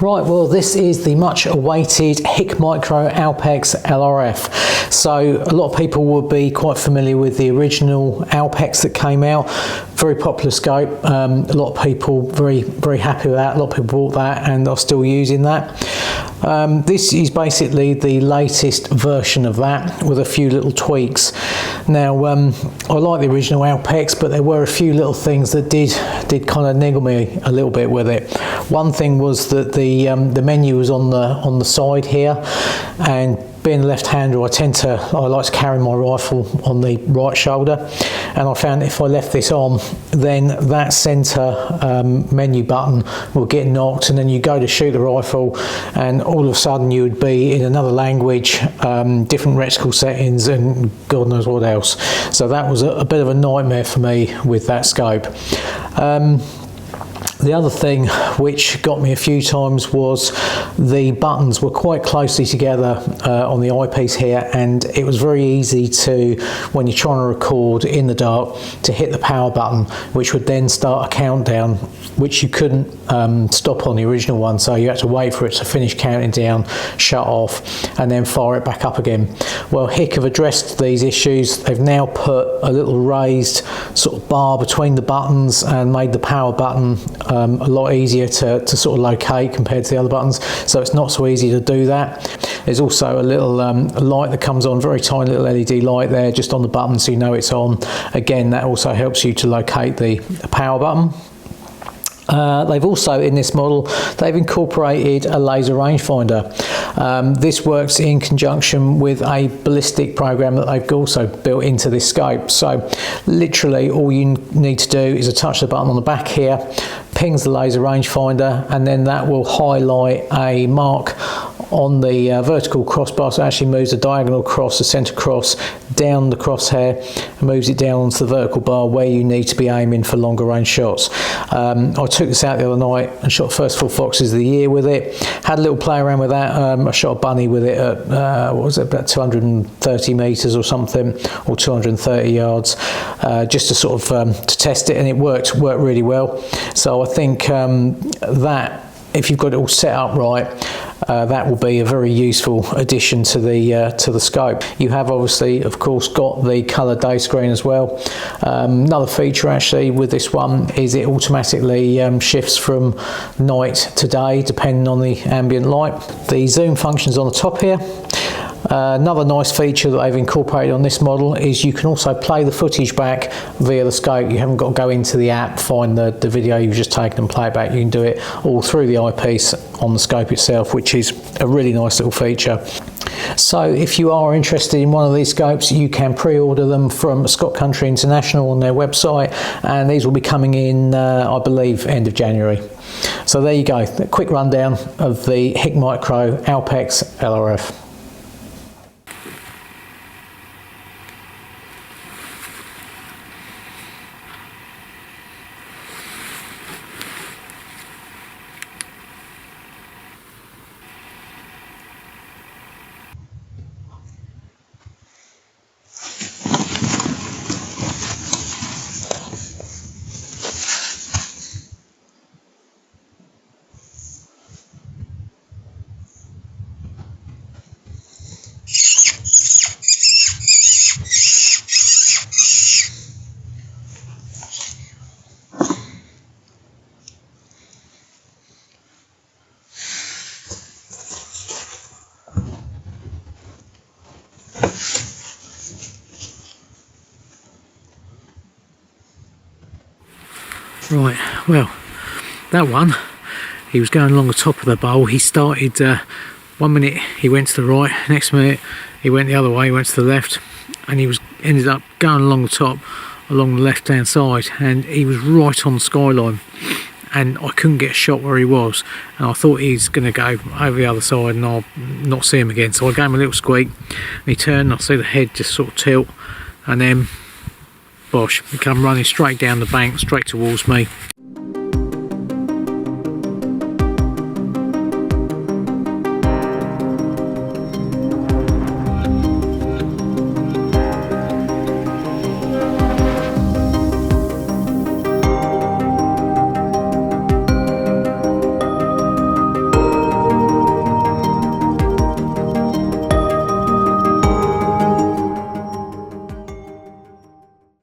Right, well this is the much awaited HikMicro Alpex LRF. So a lot of people will be quite familiar with the original Alpex that came out. Very popular scope, a lot of people very happy with that. A lot of people bought that and are still using that. This is basically the latest version of that with a few little tweaks. Now I like the original Alpex, but there were a few little things that did kind of niggle me a little bit with it. One thing was that the menu was on the side here, and being a left-hander, I like to carry my rifle on the right shoulder, and I found if I left this on, then that centre menu button will get knocked, and then you go to shoot the rifle and all of a sudden you would be in another language, different reticle settings and God knows what else. So that was a bit of a nightmare for me with that scope. The other thing which got me a few times was the buttons were quite closely together on the eyepiece here, and it was very easy to, when you're trying to record in the dark, to hit the power button, which would then start a countdown, which you couldn't stop on the original one, so you had to wait for it to finish counting down, shut off, and then fire it back up again. Well, Hik have addressed these issues. They've now put a little raised sort of bar between the buttons and made the power button a lot easier to sort of locate compared to the other buttons, so it's not so easy to do that. There's also a little light that comes on, very tiny little LED light there just on the button, so you know it's on. Again, that also helps you to locate the power button. They've also, in this model, they've incorporated a laser rangefinder. This works in conjunction with a ballistic program that they've also built into this scope. So literally all you need to do is touch the button on the back here, pings the laser rangefinder, and then that will highlight a mark on the vertical crossbar, so it actually moves the diagonal cross, the centre cross, down the crosshair, and moves it down onto the vertical bar where you need to be aiming for longer range shots. I took this out the other night and shot first full foxes of the year with it. Had a little play around with that. I shot a bunny with it at what was it, about 230 metres or something, or 230 yards, just to sort of to test it, and it worked really well. So I think that if you've got it all set up right, that will be a very useful addition to the scope. You have obviously, of course, got the colour day screen as well. Another feature actually with this one is it automatically shifts from night to day depending on the ambient light. The zoom function's on the top here. Another nice feature that they've incorporated on this model is you can also play the footage back via the scope. You haven't got to go into the app, find the video you've just taken and play it back. You can do it all through the eyepiece on the scope itself, which is a really nice little feature. So if you are interested in one of these scopes, you can pre-order them from Scott Country International on their website, and these will be coming in, I believe, end of January. So there you go, a quick rundown of the HikMicro Alpex LRF. Right, well, that one, he was going along the top of the bowl. He started, 1 minute he went to the right, next minute he went the other way, he went to the left, and he ended up going along the top, along the left hand side, and he was right on the skyline, and I couldn't get a shot where he was, and I thought he's going to go over the other side and I'll not see him again. So I gave him a little squeak, and he turned, and I see the head just sort of tilt, and then bosh, he come running straight down the bank, straight towards me.